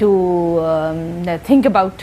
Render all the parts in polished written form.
to think about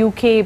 UK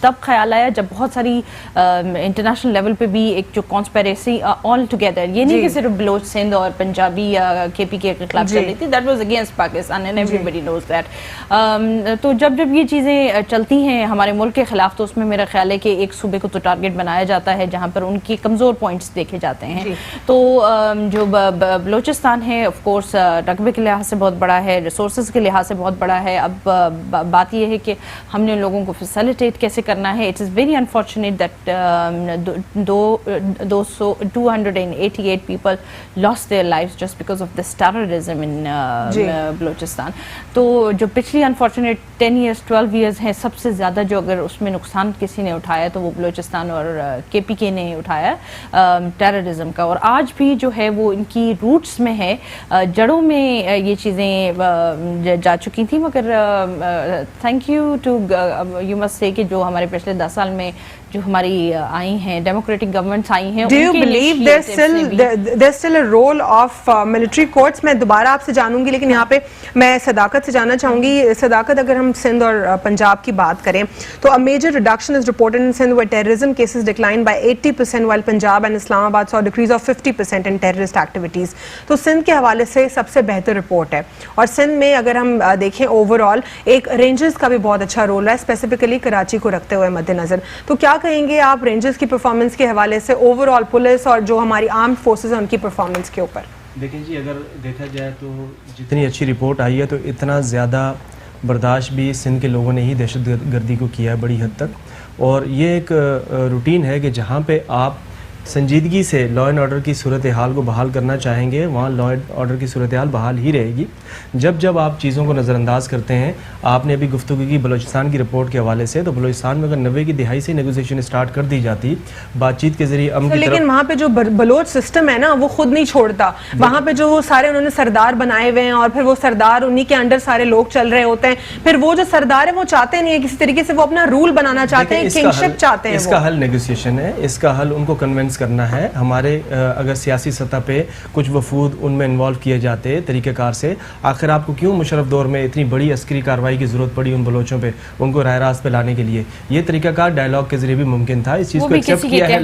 تب خیال آیا جب بہت ساری انٹرنیشنل لیول پہ بھی ایک جو کانسپیریسی آل ٹوگیدر, یہ نہیں کہ صرف بلوچ سندھ اور پنجابی یا کے پی کے خلاف چل رہی تھی, that was against Pakistan and everybody knows that. تو جب یہ چیزیں چلتی ہیں ہمارے ملک کے خلاف, تو اس میں میرا خیال ہے کہ ایک صوبے کو تو ٹارگیٹ بنایا جاتا ہے جہاں پر ان کی کمزور پوائنٹس دیکھے جاتے ہیں. تو جو بلوچستان ہے آف کورس رقبے کے لحاظ سے بہت بڑا ہے, ریسورسز کے لحاظ سے بہت بڑا ہے. اب بات یہ ہے کہ ہم نے لوگوں کو فیسیلیٹیٹ کیسے کرنا ہے. It is very unfortunate that 288 people lost their lives just because of this terrorism in Balochistan. تو جو پچھلی انفارچونیٹ 10 ایئرس 12 ایئرس ہیں, سب سے زیادہ جو اگر اس میں نقصان کسی نے اٹھایا تو وہ بلوچستان اور کے پی کے نے اٹھایا ٹیررزم کا. اور آج بھی جو ہے وہ ان کی روٹس میں ہے, جڑوں میں یہ چیزیں جا چکی تھیں. مگر thank you to you must say کہ جو ہمارے پچھلے 10 سال میں جو ہماری آئی ہیں ڈیموکریٹک گورنمنٹس آئی ہیں, Do you believe there's still a role of military courts؟ میں دوبارہ آپ سے جانوں گی, لیکن یہاں پہ میں صداقت سے جاننا چاہوں گی. صداقت, اگر ہم سندھ اور پنجاب کی بات کریں تو a major reduction is reported in Sindh where terrorism cases declined by 80% while Punjab and Islamabad saw a decrease of 50% in terrorist activities. تو سندھ کے حوالے سے سب سے بہتر رپورٹ ہے. اور سندھ میں اگر ہم دیکھیں اوور آل ایک رینجرز کا بھی بہت اچھا رول ہے, اسپیسیفکلی کراچی کو رکھتے ہوئے مد نظر. تو کیا کہیں گے آپ رینجرز کی پرفارمنس کے حوالے سے اوور آل پولیس اور جو ہماری آرمڈ فورسز ہیں ان کی پرفارمنس کے اوپر؟ دیکھیں جی, اگر دیکھا جائے تو جتنی اچھی رپورٹ آئی ہے تو اتنا زیادہ برداشت بھی سندھ کے لوگوں نے ہی دہشت گردی کو کیا ہے بڑی حد تک. اور یہ ایک روٹین ہے کہ جہاں پہ آپ سنجیدگی سے لا اینڈ آرڈر کی صورتحال کو بحال کرنا چاہیں گے, وہاں لا اینڈ آرڈر کی صورتحال بحال ہی رہے گی. جب آپ چیزوں کو نظر انداز کرتے ہیں, آپ نے ابھی گفتگو کی بلوچستان کی رپورٹ کے حوالے سے, تو بلوچستان میں اگر 90 کی دہائی سے نیگوزیشن اسٹارٹ کر دی جاتی بات چیت کے ذریعے امن کی طرف, لیکن وہاں پہ جو بلوچ سسٹم ہے نا وہ خود نہیں چھوڑتا. وہاں پہ جو سارے انہوں نے سردار بنائے ہوئے ہیں اور پھر وہ سردار انہی کے انڈر سارے لوگ چل رہے ہوتے ہیں. پھر وہ جو سردار ہے وہ چاہتے نہیں ہے کسی طریقے سے, وہ اپنا رول بنانا چاہتے ہیں, کنگشپ چاہتے ہیں. اس کا حل نیگوسیشن ہے, اس کا حل ان کو کنونس کرنا ہے. ہمارے اگر سیاسی سطح پہ کچھ وفود ان میں انوالو کیے جاتے طریقہ کار سے, آخر آپ کو کیوں مشرف دور میں اتنی بڑی عسکری کارروائی کی ضرورت پڑی ان بلوچوں پہ, ان کو راہ راست پہ لانے کے لیے؟ یہ طریقہ کار ڈائلاگ کے ذریعے بھی ممکن تھا. اس چیز کو ایکسیپٹ کیا ہے,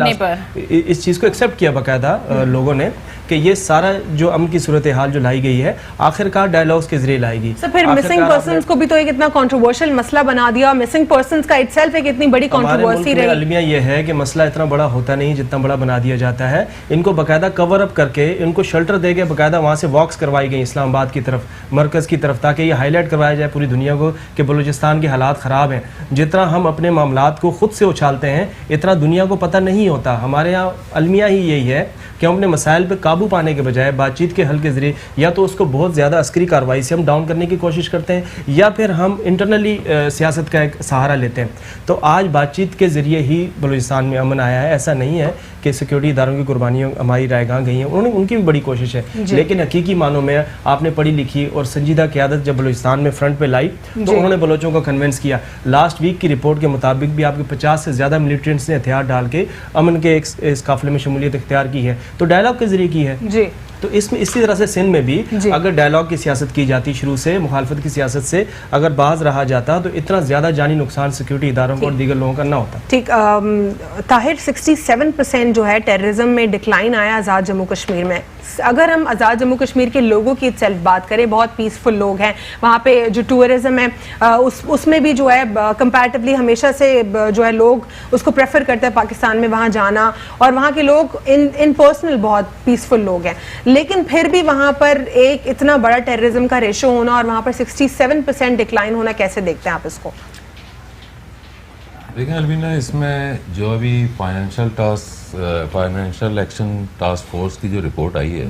اس چیز کو ایکسیپٹ کیا باقاعدہ لوگوں نے کہ یہ سارا جو امن کی صورتحال جو لائی گئی ہے آخر کار ڈائلاگز کے ذریعے لائے گی. پھر مسنگ پرسنز کو بھی تو ایک اتنا کنٹروورشل مسئلہ بنا دیا. مسنگ پرسنز کا اٹ سیلف ایک اتنی بڑی کنٹروورسی رہی. المیہ یہ ہے کہ مسئلہ اتنا بڑا ہوتا نہیں جتنا بڑا بنا دیا جاتا ہے. ان کو باقاعدہ کور اپ کر کے, ان کو شیلٹر دے کے باقاعدہ وہاں سے واکس کروائی گئی اسلام آباد کی طرف, مرکز کی طرف, تاکہ یہ ہائی لائٹ کروایا جائے پوری دنیا کو کہ بلوچستان کے حالات خراب ہیں. جتنا ہم اپنے معاملات کو خود سے اچھالتے ہیں اتنا دنیا کو پتہ نہیں ہوتا. ہمارے یہاں المیہ ہی یہی ہے کہ ہم اپنے مسائل پہ قابو پانے کے بجائے بات چیت کے حل کے ذریعے یا تو اس کو بہت زیادہ عسکری کارروائی سے ہم ڈاؤن کرنے کی کوشش کرتے ہیں, یا پھر ہم انٹرنلی سیاست کا ایک سہارا لیتے ہیں. تو آج بات چیت کے ذریعے ہی بلوچستان میں امن آیا ہے. ایسا نہیں ہے کہ سیکورٹی اداروں کی قربانیاں ہماری رائے گاہ گئی ہیں, ان کی بھی بڑی کوشش ہے. لیکن حقیقی معنوں میں آپ نے پڑھی لکھی اور سنجیدہ قیادت جب بلوچستان میں فرنٹ پہ لائی تو انہوں نے بلوچوں کو کنونس کیا. لاسٹ ویک کی رپورٹ کے مطابق بھی آپ کے 50 سے زیادہ ملیٹنٹس نے ہتھیار ڈال کے امن کے اس قافلے میں شمولیت اختیار کی ہے, تو ڈائلاگ کے ذریعے کی ہے. جی, تو اس میں اسی طرح سے سندھ میں بھی اگر ڈائلاگ کی سیاست کی جاتی شروع سے, مخالفت کی سیاست سے اگر باز رہا جاتا تو اتنا زیادہ جانی نقصان سیکورٹی اداروں کو اور دیگر لوگوں کا نہ ہوتا. ٹھیک. طاہر, 67% جو ہے ٹیررزم میں ڈکلائن آیا آزاد جموں کشمیر میں. اگر ہم آزاد جموں کشمیر کے لوگوں کی سیلف بات کریں, بہت پیسفل لوگ ہیں وہاں پہ. جو ٹورزم ہے اس میں بھی جو ہے کمپیریٹیولی ہمیشہ سے جو ہے لوگ اس کو پریفر کرتے ہیں پاکستان میں وہاں جانا, اور وہاں کے لوگ ان پرسنل بہت پیسفل لوگ ہیں. لیکن پھر بھی وہاں پر ایک اتنا بڑا ٹیررزم کا ریشو ہونا اور وہاں پر 67% ڈکلائن ہونا, کیسے دیکھتے ہیں آپ اس کو؟ دیکھیں البینہ, اس میں جو ابھی فائنینشیل ایکشن ٹاسک فورس کی جو رپورٹ آئی ہے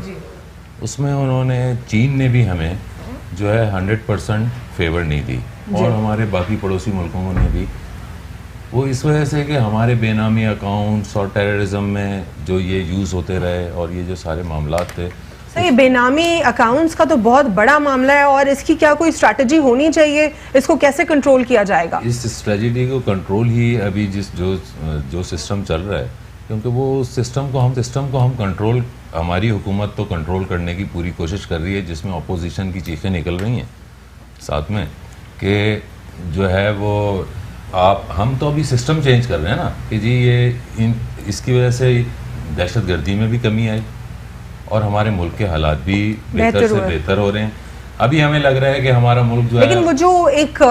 اس میں انہوں نے, چین نے بھی ہمیں جو ہے 100% فیور نہیں دی, اور ہمارے باقی پڑوسی ملکوں نے بھی. وہ اس وجہ سے کہ ہمارے بے نامی اکاؤنٹس اور ٹیررزم میں جو یہ یوز ہوتے رہے اور یہ جو سارے معاملات تھے. یہ بے نامی اکاؤنٹس کا تو بہت بڑا معاملہ ہے, اور اس کی کیا کوئی اسٹریٹجی ہونی چاہیے؟ اس کو کیسے کنٹرول کیا جائے گا؟ اس اسٹریٹجی کو کنٹرول ہی ابھی جو سسٹم چل رہا ہے, کیونکہ وہ سسٹم کو ہم کنٹرول, ہماری حکومت تو کنٹرول کرنے کی پوری کوشش کر رہی ہے, جس میں اپوزیشن کی چیخیں نکل رہی ہیں ساتھ میں کہ جو ہے وہ ہم تو ابھی سسٹم چینج کر رہے ہیں نا کہ جی یہ اس کی وجہ سے دہشت گردی میں بھی کمی آئی اور ہمارے ملک کے حالات بھی بہتر سے بہتر ہو رہے ہیں. ابھی ہمیں لگ رہا ہے کہ ہمارا ملک جو ہے, لیکن وہ جو ایک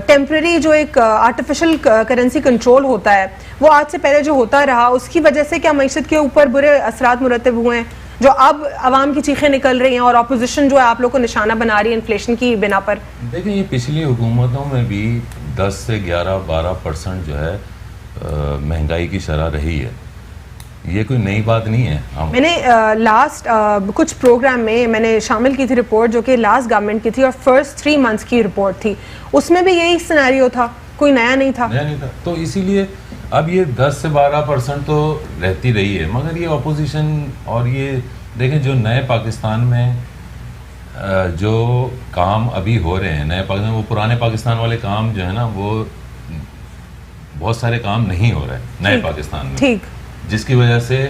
ٹیمپرری جو ایک آرٹیفیشل کرنسی کنٹرول ہوتا ہے وہ آج سے پہلے جو ہوتا رہا, اس کی وجہ سے کیا معیشت کے اوپر برے اثرات مرتب ہوئے ہیں جو اب عوام کی چیخیں نکل رہی ہیں اور اپوزیشن جو ہے آپ لوگ کو نشانہ بنا رہی ہے انفلیشن کی بنا پر؟ دیکھیں یہ پچھلی حکومتوں میں بھی 10 سے 11-12% جو ہے مہنگائی کی شرح رہی ہے, یہ کوئی نئی بات نہیں ہے. میں نے لاسٹ کچھ پروگرام میں میں نے شامل کی تھی رپورٹ جو کہ لاسٹ گورنمنٹ کی تھی اور فرسٹ 3 months کی رپورٹ تھی, اس میں بھی یہی سینیریو تھا, کوئی نیا نہیں تھا. تو اسی لیے اب یہ 10 سے 12% تو رہتی رہی ہے, مگر یہ اپوزیشن اور یہ دیکھیں جو نئے پاکستان میں جو کام ابھی ہو رہے ہیں نئے پاکستان, وہ پرانے پاکستان والے کام جو ہے نا وہ بہت سارے کام نہیں ہو رہے نئے پاکستان میں, ٹھیک, جس کی وجہ سے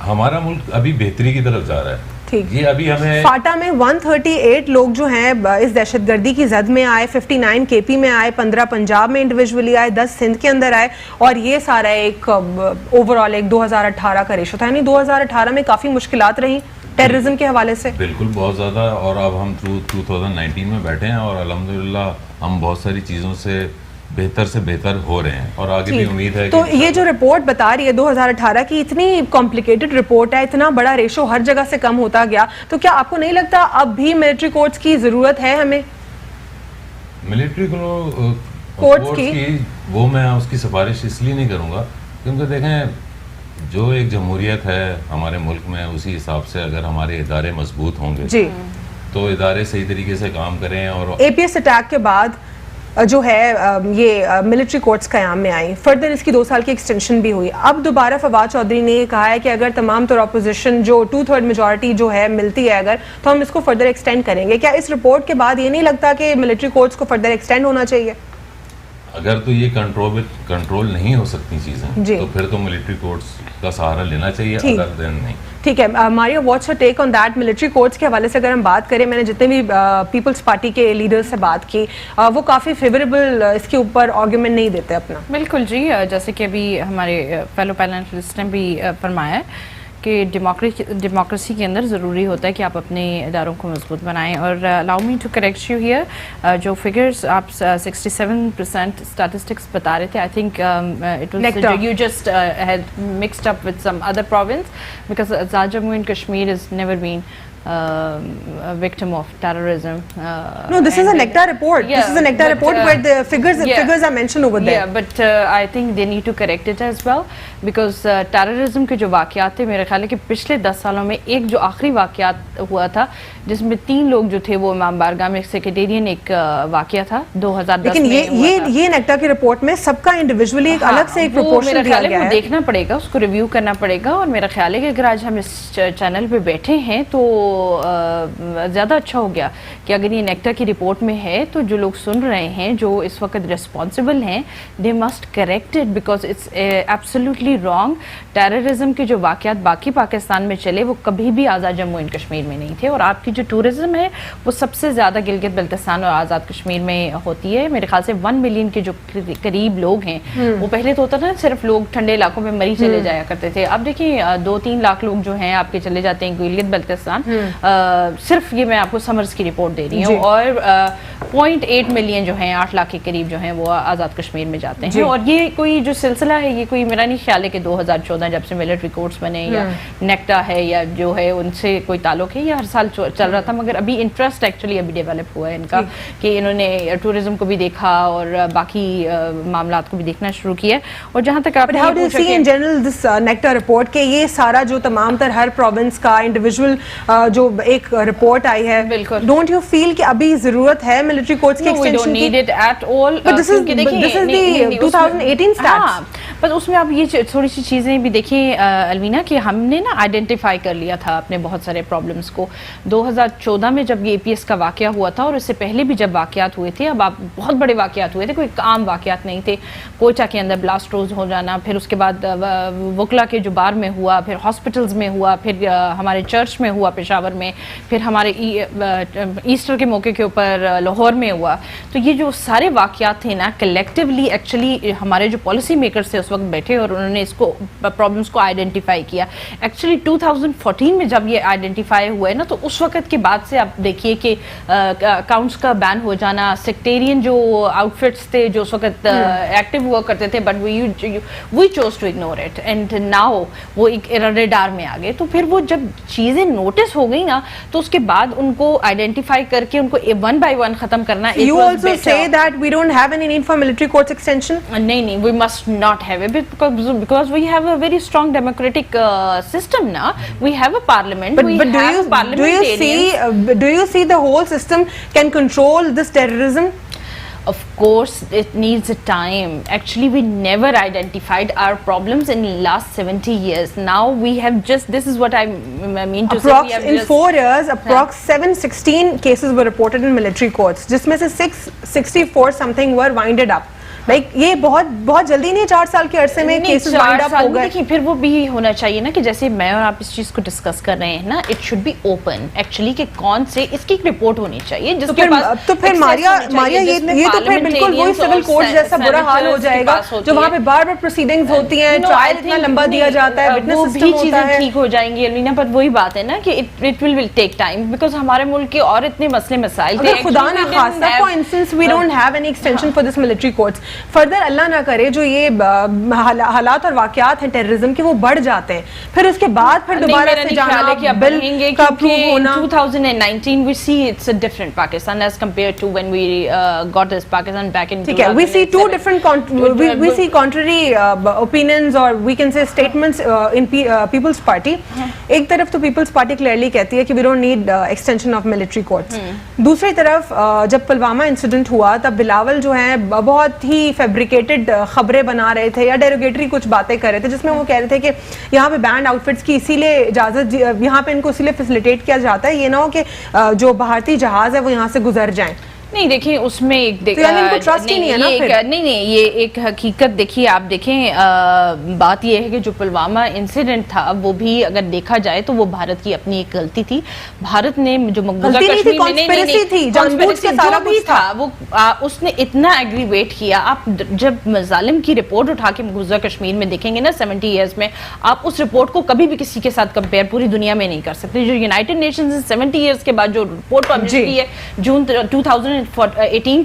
ہمارا ملک ابھی بہتری کی طرف جا رہا ہے. یہ ابھی ہمیں فاٹا میں 138 لوگ جو ہیں اس دہشت گردی کی زد میں آئے, 59 کے پی میں آئے, 15 پنجاب میں انڈیویجولی آئے, 10 سندھ کے اندر آئے, اور یہ سارا ایک اوور آل ایک 2018 کا ریشو تھا. یعنی 2018 میں کافی مشکلات رہیں ٹیررزم کے حوالے سے. بالکل بہت زیادہ, اور اب ہم 2019 میں بیٹھے ہیں اور الحمدللہ ہم بہت ساری چیزوں سے بہتر سے بہتر ہو رہے ہیں اور آگے بھی امید ہے. تو یہ جو رپورٹ بتا رہی ہے 2018 کی, اتنی کمپلیکیٹڈ رپورٹ ہے, اتنا بڑا ریشو ہر جگہ سے کم ہوتا گیا, تو کیا آپ کو نہیں لگتا اب بھی ملٹری کورٹس کی ضرورت ہے ہمیں؟ ملٹری کورٹس کی وہ میں اس کی سفارش اس لیے نہیں کروں گا کیونکہ دیکھیں جو ایک جمہوریت ہے ہمارے ملک میں, اسی حساب سے اگر ہمارے ادارے مضبوط ہوں گے جی تو ادارے صحیح طریقے سے کام کریں. اور اے پی ایس اٹیک کے بعد جو ہے یہ ملٹری کورٹس قیام میں آئی, فردر اس کی 2 سال کی ایکسٹینشن بھی ہوئی. اب دوبارہ فواد چودھری نے یہ کہا ہے کہ اگر تمام طور اپوزیشن جو 2/3 میجورٹی جو ہے ملتی ہے اگر, تو ہم اس کو فردر ایکسٹینڈ کریں گے. کیا اس رپورٹ کے بعد یہ نہیں لگتا کہ ملٹری کورٹس کو فردر ایکسٹینڈ ہونا چاہیے؟ اگر تو یہ کنٹرول نہیں ہو سکتی چیزیں تو پھر تو ملٹری کورٹس کا سہارا لینا چاہیے, اگر دین نہیں. ٹھیک ہے, Mario what's your take on that? Military courts کے حوالے سے اگر ہم بات کریں, میں نے جتنے بھی پیپلز پارٹی کے لیڈر سے بات کی وہ کافی فیوریبل اس کے اوپر آرگیومنٹ نہیں دیتے اپنا. بالکل جی, جیسے کہ ابھی ہمارے فیلو پینلسٹ نے بھی فرمایا ہے کہ ڈیموکریسی کے اندر ضروری ہوتا ہے کہ آپ اپنے اداروں کو مضبوط بنائیں. اور allow me to correct you here, جو فگرز آپ 67% اسٹیٹسٹکس بتا رہے تھے, I think it was you just had mixed up with some other province because Azad Jammu and Kashmir is never been victim of terrorism. No, this is a NECTA report. This is a NECTA report where the figures are mentioned over there. Yeah, but I think they need to correct it as well because terrorism کے جو واقعات تھے میرے خیال ہے کہ پچھلے 10 سالوں میں ایک جو آخری واقعات ہوا تھا جس میں 3 لوگ جو تھے وہ امام بارگاہ میں سیکریٹیرین ایک واقعہ تھا 2010 میں. لیکن یہ NECTA کی رپورٹ میں سب کا انڈیویجولی ایک الگ سے ایک پروپورشن دیا گیا ہے. دیکھنا پڑے گا, اس کو ریویو کرنا پڑے گا, اور میرا خیال ہے کہ اگر آج ہم اس چینل پہ بیٹھے ہیں تو زیادہ اچھا ہو گیا کہ اگر یہ نیکٹا کی رپورٹ میں ہے تو جو لوگ سن رہے ہیں جو اس وقت ریسپانسبل ہیں they must correct it because it's absolutely wrong. Terrorism کے جو واقعات باقی پاکستان میں چلے وہ کبھی بھی آزاد جموں اینڈ کشمیر میں نہیں تھے, اور آپ کی جو ٹورزم ہے وہ سب سے زیادہ گلگت بلتستان اور آزاد کشمیر میں ہوتی ہے. میرے خیال سے 1 ملین کے جو قریب لوگ ہیں وہ پہلے تو ہوتا نا صرف لوگ ٹھنڈے علاقوں میں مری چلے جایا کرتے تھے, اب دیکھیں 2-3 لاکھ لوگ جو ہیں آپ کے چلے جاتے ہیں گلگت بلتستان. صرف یہ میں آپ کو سمرز کی رپورٹ دے رہی ہوں, اور 0.8 ملین جو ہیں 8 لاکھ کے قریب جو ہیں وہ آزاد کشمیر میں جاتے ہیں. اور یہ کوئی جو سلسلہ ہے یہ کوئی میرا نہیں خیال ہے کہ 2014 جب سے ملٹری کورٹس بنے یا نیکٹا ہے یا جو ہے ان سے کوئی تعلق ہے, یہ ہر سال چل رہا تھا, مگر ابھی انٹرسٹ ایکچولی ابھی ڈیولپ ہوا ہے ان کا کہ انہوں نے ٹورزم کو بھی دیکھا اور باقی معاملات کو بھی دیکھنا شروع کیا. اور جہاں تک آپ how do you see in general this NACTA report کہ یہ سارا جو تمام تر ہر پروونس کا انڈیویجول جو ایک رپورٹ آئی ہے, ڈونٹ یو فیل کہ ابھی ضرورت ہے ملٹری کورٹس کی ایکسٹینشن کی؟ But this is the 2018 stats. بس اس میں آپ یہ تھوڑی سی چیزیں بھی دیکھیں الوینا کہ ہم نے نا آئیڈینٹیفائی کر لیا تھا اپنے بہت سارے پرابلمس کو 2014 میں جب یہ APS کا واقعہ ہوا تھا، اور اس سے پہلے بھی جب واقعات ہوئے تھے، اب آپ بہت بڑے واقعات ہوئے تھے، کوئی عام واقعات نہیں تھے. کوئٹہ کے اندر بلاسٹ روز ہو جانا، پھر اس کے بعد وکلا کے جو بار میں ہوا، پھر ہاسپٹلز میں ہوا، پھر ہمارے چرچ میں ہوا پشاور میں، پھر ہمارے ایسٹر کے موقع کے اوپر لاہور میں ہوا. تو یہ جو سارے واقعات تھے نا کلیکٹیولی ایکچولی ہمارے جو پالیسی میکرز تھے اس وقت بیٹھے اور انہوں نے اس کو پرابلمس کو آئیڈینٹیفائی کیا. ایکچولی 2014 میں جب یہ آئیڈینٹیفائی ہوا ہے نا، تو اس وقت کے بعد سے آپ دیکھیے کہ اکاؤنٹس کا بین ہو جانا، سیکٹیرین جو آؤٹ فٹس تھے جو اس وقت ایکٹیو ہوا کرتے تھے، but we chose to ignore it and now وہ ایک ریڈار میں آ گئے. تو پھر وہ جب چیزیں نوٹس ہو گئی نا، تو اس کے بعد ان کو آئیڈینٹیفائی کر کے ان کو ون بائی ون ختم کرنا. You also say that we don't have any need for military courts extension? نہیں, we must not have it because we have a very strong democratic system now. We have a parliament. But do you see the whole system can control this terrorism? Of course, it needs a time. Actually, we never identified our problems in the last 70 years. Now we have just, this is what I mean to say. We have in 4 years, approx 716 cases were reported in military courts, جس میں سے 664 something were winded up. Like یہ بہت جلدی نہیں 4 سال کے عرصے میں کیسز وائنڈ اپ ہو گئے. دیکھیں پھر وہ بھی ہونا چاہیے نا کہ جیسے میں اور آپ اس چیز کو ڈسکس کر رہے ہیں نا، it should be open actually کہ کون سے اس کی ایک رپورٹ ہونی چاہیے جس کے پاس. تو پھر ماریا یہ تو پھر بالکل وہی سول کورٹ جیسا برا حال ہو جائے گا جو وہاں پہ بار بار پروسیڈنگز ہوتی ہیں، ٹرائل اتنا لمبا دیا جاتا ہے، وٹنس سسٹم ہوتا ہے. چیزیں ٹھیک ہو جائیں گی الینا، پر وہی بات ہے نا کہ it will take time because ہمارے ملک کے اور اتنے مسئلے مسائل تھے. خدا نہ خواستہ for instance we don't have any extension for this military courts. Further اللہ نہ کرے جو یہ حالات اور واقعات ہیں ٹیررزم کے وہ بڑھ جاتے ہیں، پھر اس کے بعد پھر دوبارہ سے جانا بل کا اپروو ہونا. 2019 we see it's a different Pakistan as compared to when we got this Pakistan back in 2007. We see two different we see contrary opinions or we can say statements in People's Party. ایک طرف تو People's Party clearly کہتی ہے کہ we don't need extension of military courts. دوسری طرف جب Pulwama incident ہوا تب بلاول جو ہیں بہت ہی فیبریکیٹڈ خبریں بنا رہے تھے یا ڈیروگیٹری کچھ باتیں کر رہے تھے جس میں وہ کہہ رہے تھے کہ یہاں پہ بینڈ آؤٹ فٹس کی اسی لیے اجازت، یہاں پہ ان کو اسی لیے فیسیلیٹیٹ کیا جاتا ہے، یہ نہ ہو کہ جو بھارتی جہاز ہے وہ یہاں سے گزر جائیں. نہیں دیکھیں اس میں ایک نہیں یہ ایک حقیقت دیکھیے آپ دیکھیں بات یہ ہے کہ جو پلوامہ انسیڈنٹ تھا وہ بھی اگر دیکھا جائے تو وہ بھارت کی اپنی ایک غلطی تھی. بھارت نے جو مقبوضہ کشمیر میں تھا وہ اس نے اتنا ایگریویٹ کیا. آپ جب ظالم کی رپورٹ اٹھا کے مقبوضہ کشمیر میں دیکھیں گے نا 70 ایئرز میں، آپ اس رپورٹ کو کبھی بھی کسی کے ساتھ کمپیئر پوری دنیا میں نہیں کر سکتے. جو یونائٹڈ نیشنز 70 ایئرز کے بعد جو رپورٹ پبلش کی ہے جون 2018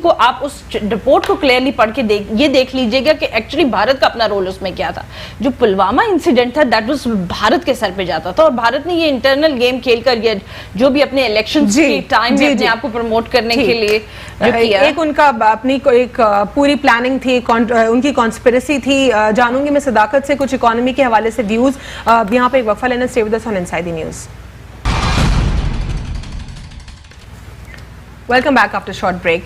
کو، آپ اس رپورٹ کو کلیئرلی پڑھ کے یہ دیکھ لیجئے گا کہ ایکچولی بھارت کا اپنا رول اس میں کیا تھا. جو پلوامہ انسیڈنٹ تھا دیٹ واز بھارت کے سر پہ جاتا تھا، اور بھارت نے یہ انٹرنل گیم کھیل کر یہ جو بھی اپنے الیکشن کے ٹائم میں اپنے آپ کو پروموٹ کرنے کے لیے ایک ان کا اپنی ایک پوری پلاننگ تھی، ان کی کانسپریسی تھی. جانوں گی میں صداقت سے کچھ اکانومی کے حوالے سے ویوز. یہاں پہ ایک وقفہ لینا. Stay with us on inside the news. Welcome back after short break.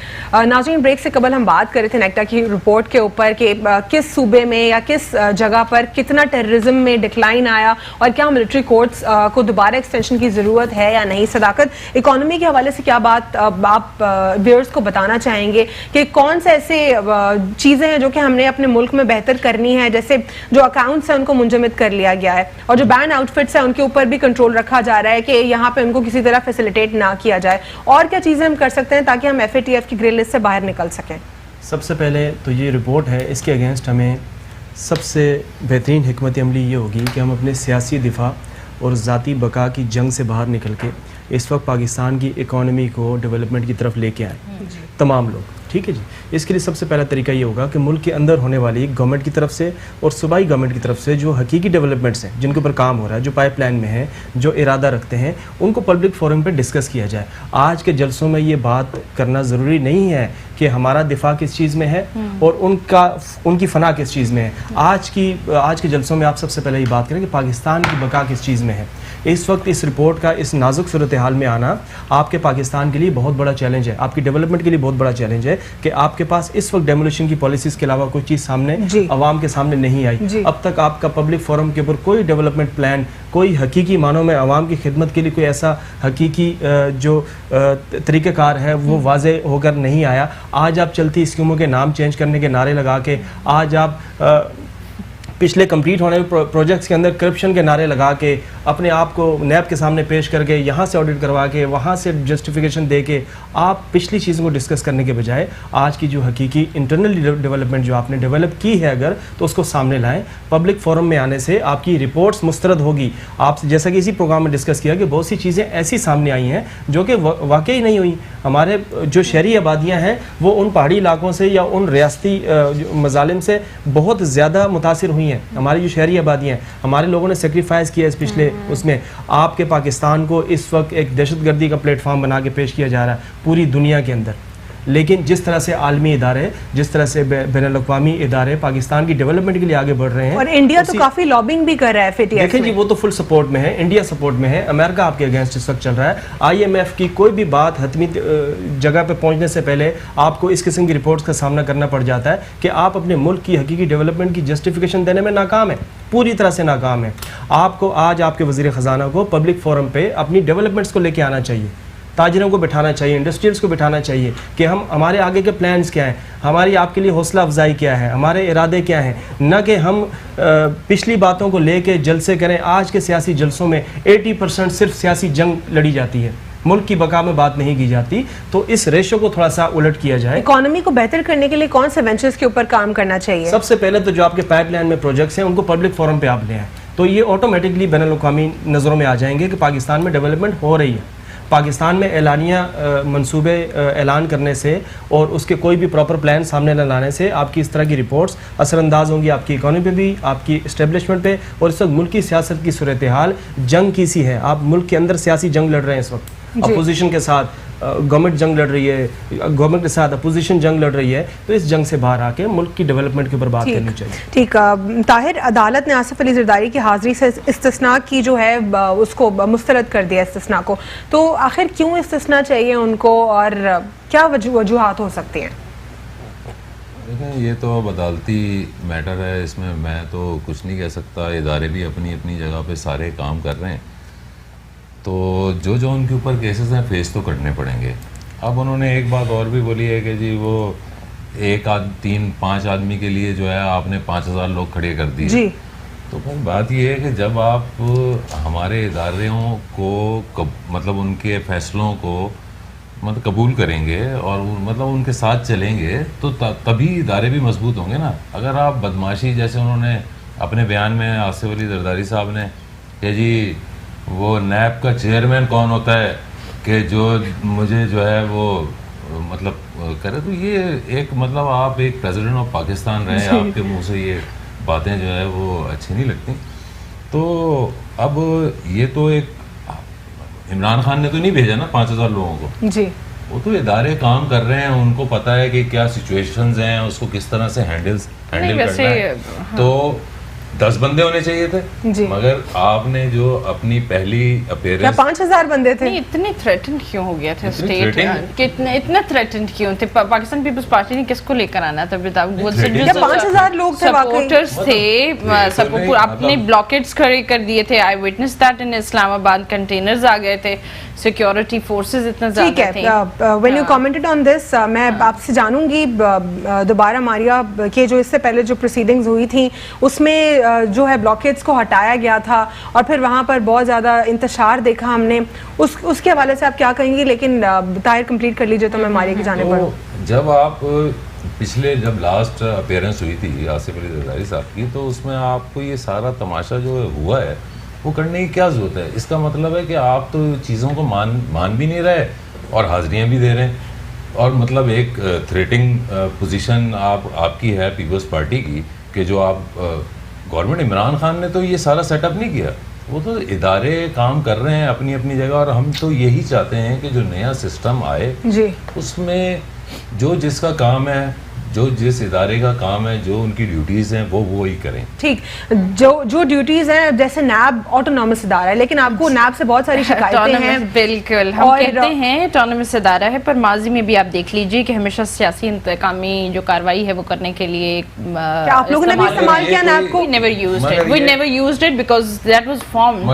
ناظرین بریک سے قبل ہم بات کر رہے تھے نیکٹا کی رپورٹ کے اوپر کہ کس صوبے میں یا کس جگہ پر کتنا ٹیررزم میں ڈکلائن آیا اور کیا ملٹری کورٹس کو دوبارہ ایکسٹینشن کی ضرورت ہے یا نہیں. صداقت اکانومی کے حوالے سے کیا بات آپ ویورز کو بتانا چاہیں گے کہ کون سے ایسے چیزیں ہیں جو کہ ہم نے اپنے ملک میں بہتر کرنی ہے؟ جیسے جو اکاؤنٹس ہیں ان کو منجمد کر لیا گیا ہے اور جو بینڈ آؤٹ فٹس ہیں ان کے اوپر بھی کنٹرول رکھا جا رہا ہے کہ یہاں پہ ان کو کسی طرح فیسیلیٹیٹ نہ کیا جائے. اور کیا چیزیں ہم سکتے ہیں تاکہ ہم FATF کی گرے لسٹ سے باہر نکل سکیں؟ سب سے پہلے تو یہ رپورٹ ہے، اس کے اگینسٹ ہمیں سب سے بہترین حکمت عملی یہ ہوگی کہ ہم اپنے سیاسی دفاع اور ذاتی بقا کی جنگ سے باہر نکل کے اس وقت پاکستان کی اکانومی کو ڈیولپمنٹ کی طرف لے کے آئیں تمام لوگ. ٹھیک ہے جی. اس کے لیے سب سے پہلا طریقہ یہ ہوگا کہ ملک کے اندر ہونے والی گورنمنٹ کی طرف سے اور صوبائی گورنمنٹ کی طرف سے جو حقیقی ڈیولپمنٹس ہیں جن کے اوپر کام ہو رہا ہے، جو پائپ لائن میں ہیں، جو ارادہ رکھتے ہیں، ان کو پبلک فورم پہ ڈسکس کیا جائے. آج کے جلسوں میں یہ بات کرنا ضروری نہیں ہے کہ ہمارا دفاع کس چیز میں ہے اور ان کی فنا کس چیز میں ہے. آج کے جلسوں میں آپ سب سے پہلے یہ بات کریں کہ پاکستان کی بقا کس چیز میں ہے. اس وقت اس رپورٹ کا اس نازک صورتحال میں آنا آپ کے پاکستان کے لیے بہت بڑا چیلنج ہے، آپ کی ڈیولپمنٹ کے لیے بہت بڑا چیلنج ہے. کہ آپ کے پاس اس وقت ڈیمولیشن کی پالیسیز کے علاوہ کوئی چیز سامنے عوام کے سامنے نہیں آئی. اب تک آپ کا پبلک فورم کے اوپر کوئی ڈیولپمنٹ پلان, کوئی حقیقی معنوں میں عوام کی خدمت کے لیے کوئی ایسا حقیقی جو طریقہ کار ہے وہ واضح ہو کر نہیں آیا. آج آپ چلتی اسکیموں کے نام چینج کرنے کے نعرے لگا کے, آج آپ پچھلے کمپلیٹ ہونے پروجیکٹس کے اندر کرپشن کے نعرے لگا کے, اپنے آپ کو نیب کے سامنے پیش کر کے, یہاں سے آڈٹ کروا کے, وہاں سے جسٹیفیکیشن دے کے, آپ پچھلی چیزوں کو ڈسکس کرنے کے بجائے آج کی جو حقیقی انٹرنل ڈیولپمنٹ جو آپ نے ڈیولپ کی ہے اگر تو اس کو سامنے لائیں. پبلک فورم میں آنے سے آپ کی رپورٹس مسترد ہوگی. آپ جیسا کہ اسی پروگرام میں ڈسکس کیا کہ بہت سی چیزیں ایسی سامنے آئی ہیں جو کہ واقعی نہیں ہوئی. ہمارے جو شہری آبادیاں ہیں وہ ان پہاڑی علاقوں سے یا ان ریاستی مظالم سے بہت زیادہ متاثر ہوئی ہیں. ہماری جو شہری آبادیاں ہیں, ہمارے لوگوں نے سیکریفائز کیا اس پچھلے اس میں. آپ کے پاکستان کو اس وقت ایک دہشت گردی کا پلیٹ فارم بنا کے پیش کیا جا رہا ہے پوری دنیا کے اندر. لیکن جس طرح سے عالمی ادارے, جس طرح سے بین الاقوامی ادارے پاکستان کی ڈیولپمنٹ کے لیے آگے بڑھ رہے ہیں, اور انڈیا تو کافی لابنگ بھی کر رہا ہے. دیکھیں جی, وہ تو فل سپورٹ میں ہے, انڈیا سپورٹ میں ہے, امریکہ آپ کے اگینسٹ اس وقت چل رہا ہے. IMF کی کوئی بھی بات حتمی جگہ پہ پہنچنے سے پہلے آپ کو اس قسم کی رپورٹس کا سامنا کرنا پڑ جاتا ہے کہ آپ اپنے ملک کی حقیقی ڈیولپمنٹ کی جسٹیفیکیشن دینے میں ناکام ہے, پوری طرح سے ناکام ہے. آپ کو آج آپ کے وزیر خزانہ کو پبلک فورم پہ اپنی ڈیولپمنٹس کو لے کے آنا چاہیے, تاجروں کو بٹھانا چاہیے, انڈسٹریلس کو بٹھانا چاہیے کہ ہمارے آگے کے پلانز کیا ہیں, ہماری آپ کے لیے حوصلہ افزائی کیا ہے, ہمارے ارادے کیا ہیں. نہ کہ ہم پچھلی باتوں کو لے کے جلسے کریں. آج کے سیاسی جلسوں میں 80% صرف سیاسی جنگ لڑی جاتی ہے, ملک کی بقا میں بات نہیں کی جاتی. تو اس ریشو کو تھوڑا سا الٹ کیا جائے. اکانومی کو بہتر کرنے کے لیے کون سے وینچرز کے اوپر کام کرنا چاہیے؟ سب سے پہلے تو جو آپ کے پائپ لائن میں پروجیکٹس ہیں ان کو پبلک فورم پہ آپ لے آئیں, تو یہ آٹومیٹکلی بین الاقوامی نظروں میں آ جائیں گے کہ پاکستان میں ڈیولپمنٹ ہو رہی ہے. پاکستان میں اعلانیہ منصوبے اعلان کرنے سے اور اس کے کوئی بھی پراپر پلان سامنے نہ لانے سے آپ کی اس طرح کی رپورٹس اثر انداز ہوں گی آپ کی اکانومی پہ بھی, آپ کی اسٹیبلشمنٹ پہ. اور اس وقت ملکی سیاست کی صورتحال جنگ کی سی ہے. آپ ملک کے اندر سیاسی جنگ لڑ رہے ہیں اس وقت, اپوزیشن کے ساتھ گورنمنٹ جنگ لڑ رہی ہے, گورنمنٹ کے ساتھ اپوزیشن جنگ لڑ رہی ہے. تو اس جنگ سے باہر آ کے ملک کی ڈیولپمنٹ کے اوپر بات کرنی چاہیے. ٹھیک. طاہر, عدالت نے آصف علی زرداری کی حاضری سے استثناء کی جو ہے اس کو مسترد کر دیا استثناء کو. تو آخر کیوں استثناء چاہیے ان کو اور کیا وجوہات ہو سکتی ہیں؟ دیکھیں, یہ تو اب عدالتی میٹر ہے, اس میں تو کچھ نہیں کہہ سکتا. ادارے بھی اپنی اپنی جگہ پہ سارے کام کر رہے ہیں, تو جو ان کے اوپر کیسز ہیں فیس تو کرنے پڑیں گے. اب انہوں نے ایک بات اور بھی بولی ہے کہ جی وہ 3-5 آدمی کے لیے جو ہے آپ نے 5000 لوگ کھڑے کر دیے. تو بات یہ ہے کہ جب آپ ہمارے اداروں کو مطلب ان کے فیصلوں کو مطلب قبول کریں گے اور مطلب ان کے ساتھ چلیں گے تو تبھی ادارے بھی مضبوط ہوں گے نا. اگر آپ بدماشی, جیسے انہوں نے اپنے بیان میں آصف علی زرداری صاحب نے کہ جی وہ نیب کا چیئرمین کون ہوتا ہے کہ جو مجھے جو ہے وہ مطلب کرے, تو یہ ایک مطلب آپ ایک پریزیڈنٹ آف پاکستان رہے, آپ کے منہ سے یہ باتیں جو ہے وہ اچھی نہیں لگتی. تو اب یہ تو ایک عمران خان نے تو نہیں بھیجا نا 5000 لوگوں کو, جی وہ تو ادارے کام کر رہے ہیں, ان کو پتہ ہے کہ کیا سچویشنز ہیں, اس کو کس طرح سے ہینڈل کرنا ہے. تو 10 بندے ہونے چاہیے تھے, مگر آپ نے جو اپنی پہلی اپیرنس 5000 بندے تھے. اتنے تھریٹنڈ کیوں ہو گیا تھا اسٹیٹ, اتنا تھریٹنڈ کیوں تھے؟ پاکستان پیپلز پارٹی نے کس کو لے کر آنا تھا؟ 5000 لوگ تھے, سپورٹرز تھے, اپنے بلاکیٹس کھڑے کر دیے تھے. آئی وٹنس دیٹ ان اسلام آباد, کنٹینرز آ گئے تھے, سیکیورٹی فورسز اتنا زیادہ تھیں. when you commented on this, میں آپ سے جانوں گی دوبارہ ماریا کے جو اس سے پہلے جو پروسیڈنگز ہوئی تھیں اس میں جو ہے بلاکیٹس کو ہٹایا گیا تھا اور پھر وہاں پر بہت زیادہ انتشار دیکھا ہم نے, اس کے حوالے سے آپ کیا کہیں گی؟ لیکن طاہر کمپلیٹ کر لیجئے تو میں ماریا کی جانب بڑھوں. جب آپ پچھلے جب لاسٹ اپیرنس ہوئی تھی آصف علی زرداری صاحب کی, تو اس میں آپ کو یہ سارا تماشا جو ہوا ہے وہ کرنے کی کیا ضرورت ہے؟ اس کا مطلب ہے کہ آپ تو چیزوں کو مان بھی نہیں رہے اور حاضریاں بھی دے رہے ہیں, اور مطلب ایک تھریٹنگ پوزیشن آپ کی ہے پیپلز پارٹی کی کہ جو آپ گورنمنٹ عمران خان نے تو یہ سارا سیٹ اپ نہیں کیا, وہ تو ادارے کام کر رہے ہیں اپنی اپنی جگہ. اور ہم تو یہی چاہتے ہیں کہ جو نیا سسٹم آئے اس میں جو جس کا کام ہے جو جس ادارے کا کام ہے, جو ان کی ڈیوٹیز ہیں, وہ وہی کریں. ٹھیک, جو ڈیوٹیز ہیں, جیسے نیب آٹونومس ادارہ ہے, لیکن آپ کو نیب سے بہت ساری شکایتیں ہیں. بالکل, ہم کہتے ہیں آٹونومس ادارہ ہے, پر ماضی میں بھی آپ دیکھ لیجئے کہ ہمیشہ سیاسی انتقامی جو کارروائی ہے وہ کرنے کے لیے آپ لوگوں نے بھی استعمال کیا نیب کو. We never used it because that was formed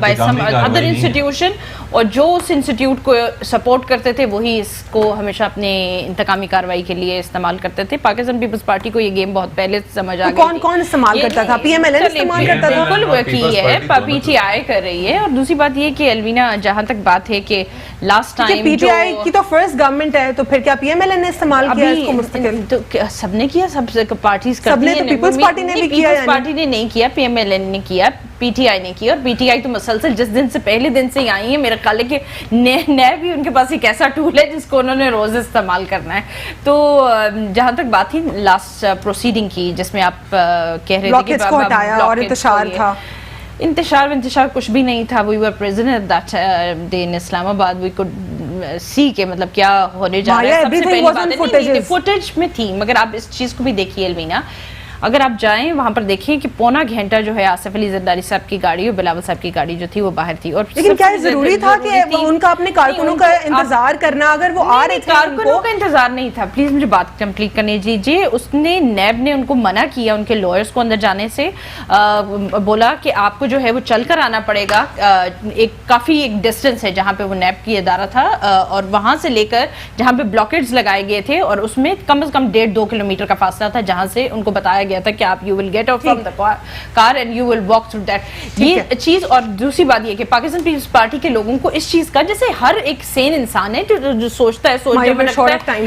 by some other institution, اور جو اس انسٹیٹیوٹ کو سپورٹ کرتے تھے وہی اس کو ہمیشہ اپنے انتقامی کارروائی کے لیے استعمال کرتے تھے. پاکستان پیپلز پارٹی کو یہ گیم بہت پہلے سمجھ آ گئی. کون استعمال کرتا تھا؟ پی ایم ایل این استعمال کرتا تھا. بالکل وہ کی ہے, پی ٹی آئی کر رہی ہے. اور دوسری بات یہ کہ الوینا, جہاں تک بات ہے کہ last time P T I کی تو فرسٹ گورنمنٹ ہے, تو پھر کیا پی ایم ایل این نے استعمال کیا اس کو مستقل؟ سب نے کیا, سب پارٹیز کرتی ہیں. پیپلز پارٹی نے بھی کیا, پیپلز پارٹی نے نہیں کیا, پی ایم ایل این نے کیا, پی ٹی آئی نے کیا. اور پی ٹی آئی تو مسلسل جس دن سے پہلے دن سے ہی آئی ہیں. میرا خیال ہے کہ نیب بھی ان کے پاس ایک ایسا ٹول ہے جس کو انہوں نے روز استعمال کرنا ہے. تو جہاں تک بات تھی لاسٹ پروسیڈنگ کی, جس میں آپ کہہ رہے تھے کہ اور انتشار تھا, انتشار کچھ بھی نہیں تھا. We were present at that day in Islamabad. We could see کہ مطلب کیا ہونے جا رہا ہے. سب سے پہلی بات ہے فوٹیج میں تھی, مگر آپ اس چیز کو بھی دیکھیے الوینا, اگر آپ جائیں وہاں پر دیکھیں کہ پونا گھنٹہ جو ہے آصف علی زرداری صاحب کی گاڑی اور بلاول صاحب کی گاڑی جو تھی وہ باہر تھی. اور لیکن کیا ضروری تھا کہ ان کا اپنے کارکنوں کا انتظار کرنا؟ اگر وہ آ رہے تھے, کارکنوں کا انتظار نہیں تھا. پلیز مجھے بات کمپلیٹ کرنے دیجیے. اس نے نیب نے ان کو منع کیا, ان کے لائرز کو اندر جانے سے, بولا کہ آپ کو جو ہے وہ چل کر آنا پڑے گا. کافی ایک ڈسٹینس ہے جہاں پہ وہ نیب کی ادارہ تھا, اور وہاں سے لے کر جہاں پہ بلاکیڈز لگائے گئے تھے, اور اس میں کم از کم 1.5-2 کلومیٹر کا فاصلہ تھا, جہاں سے ان کو بتایا گیا تھا کہ آپ you will get out from the car and you will walk through that. یہ چیز. اور دوسری بات یہ کہ پاکستان پیپلز پارٹی کے لوگوں کو اس چیز کا, جیسے ہر ایک سین انسان ہے جو سوچتا ہے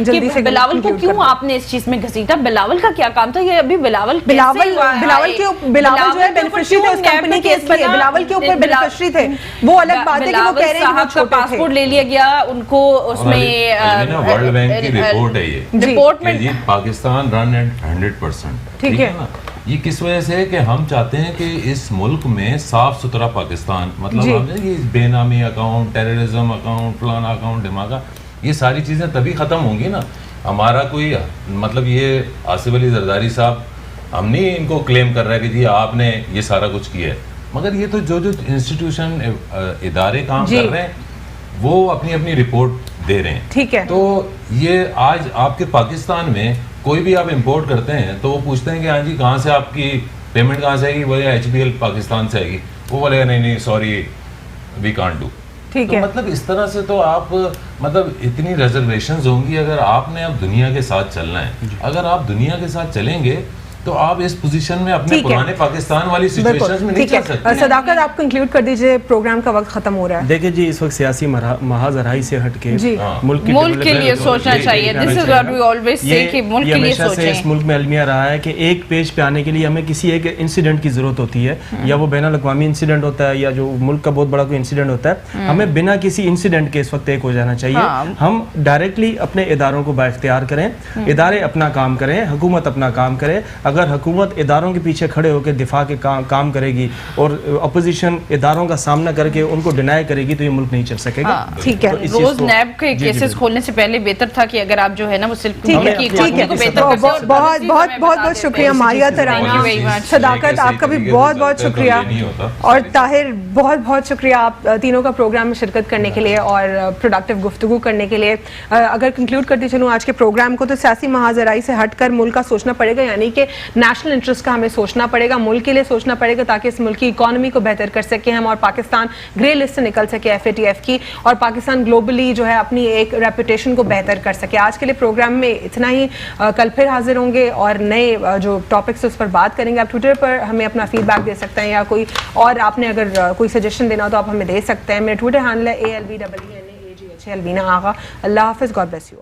کہ بلاول کو کیوں آپ نے اس چیز میں گھسیٹا, بلاول کا کیا کام تھا, یہ ابھی بلاول جو ہے بینیفیشری تھے اس کمپنی کے, اس لیے بلاول کے اوپر بینیفیشری تھے. وہ الگ بات ہے کہ وہ کہہ رہے ہیں کہ پاسپورٹ لے لیا گیا ان کو, اس میں ورلڈ بینک کی رپورٹ ہے, یہ رپورٹ میں پاکستان رن ایٹ 100%. ٹھیک ہے نا, یہ کس وجہ سے کہ ہم چاہتے ہیں کہ اس ملک میں صاف ستھرا پاکستان, مطلب یہ بے نامی اکاؤنٹ, ٹیررزم اکاؤنٹ, فلانا اکاؤنٹ, دھماکہ, یہ ساری چیزیں تبھی ختم ہوں گی نا. ہمارا کوئی مطلب یہ آصف علی زرداری صاحب, ہم نہیں ان کو کلیم کر رہے کہ جی آپ نے یہ سارا کچھ کیا ہے, مگر یہ تو جو انسٹیٹیوشن ادارے کام کر رہے ہیں وہ اپنی اپنی رپورٹ دے رہے ہیں. ٹھیک ہے, تو یہ آج آپ کے پاکستان میں کوئی بھی آپ امپورٹ کرتے ہیں تو وہ پوچھتے ہیں کہ ہاں جی کہاں سے آپ کی پیمنٹ کہاں سے آئے گی, بولے ایچ بی ایل پاکستان سے آئے گی. وہ بولے گا نہیں سوری وی کانٹ ڈو. ٹھیک ہے, مطلب اس طرح سے تو آپ مطلب اتنی ریزرویشنز ہوں گی. اگر آپ نے اب دنیا کے ساتھ چلنا ہے, اگر آپ دنیا کے ساتھ چلیں گے تو آپ اس پوزیشن میں اپنے پرانے پاکستان والی سچویشنز میں نہیں چل سکتے. صداقت آپ کنکلوڈ کر دیجئے, پروگرام کا وقت ختم ہو رہا ہے. دیکھیں جی, اس وقت سیاسی محاذ رائی سے ہٹ کے ملک کے لیے سوچنا چاہیے. دس is what we always say کہ ملک کے لیے سوچیں. اس ملک میں المیہ رہا ہے کہ ایک پیج پہ آنے کے لیے ہمیں کسی ایک انسیڈنٹ کی ضرورت ہوتی ہے, یا وہ بین الاقوامی انسیڈنٹ ہوتا ہے یا جو ملک کا بہت بڑا کوئی انسیڈنٹ ہوتا ہے. ہمیں بنا کسی انسیڈنٹ کے اس وقت ایک ہو جانا چاہیے. ہم ڈائریکٹلی اپنے اداروں کو بااختیار کریں, ادارے اپنا کام کریں, حکومت اپنا کام کرے. اگر حکومت اداروں کے پیچھے کھڑے ہو کے دفاع کے کام کرے گی اور اپوزیشن اداروں کا سامنا کر کے ان کو ڈینائی کرے گی, تو یہ ملک نہیں چل سکے گا. ٹھیک ہے, روز نیب کے کیسز کھولنے سے پہلے بہتر تھا کہ اگر آپ جو ہے نا وہ صرف بہت بہت شکریہ مایا ترانہ, صداقت آپ کا بھی بہت بہت شکریہ, اور طاہر بہت بہت شکریہ آپ تینوں کا پروگرام میں شرکت کرنے کے لیے اور پروڈکٹیو گفتگو کرنے کے لیے. اگر کنکلوڈ کرتی چلوں آج کے پروگرام کو, تو سیاسی محاذ رائی سے ہٹ کر ملک کا سوچنا پڑے گا, یعنی کہ نیشنل انٹرسٹ کا ہمیں سوچنا پڑے گا, ملک کے لیے سوچنا پڑے گا, تاکہ اس ملک کی اکانومی کو بہتر کر سکیں ہم, اور پاکستان گرے لسٹ سے نکل سکے FATF کی, اور پاکستان گلوبلی جو ہے اپنی ایک ریپوٹیشن کو بہتر کر سکے. آج کے لیے پروگرام میں اتنا ہی, کل پھر حاضر ہوں گے اور نئے جو ٹاپکس اس پر بات کریں گے. آپ ٹویٹر پر ہمیں اپنا فیڈ بیک دے سکتے ہیں, یا کوئی اور آپ نے اگر کوئی سجیشن دینا ہو تو آپ ہمیں دے سکتے ہیں. میرا ٹویٹر ہینڈل ہے ALVENAAGH الوینا آغا. اللہ حافظ, گاڈ بلیس یو.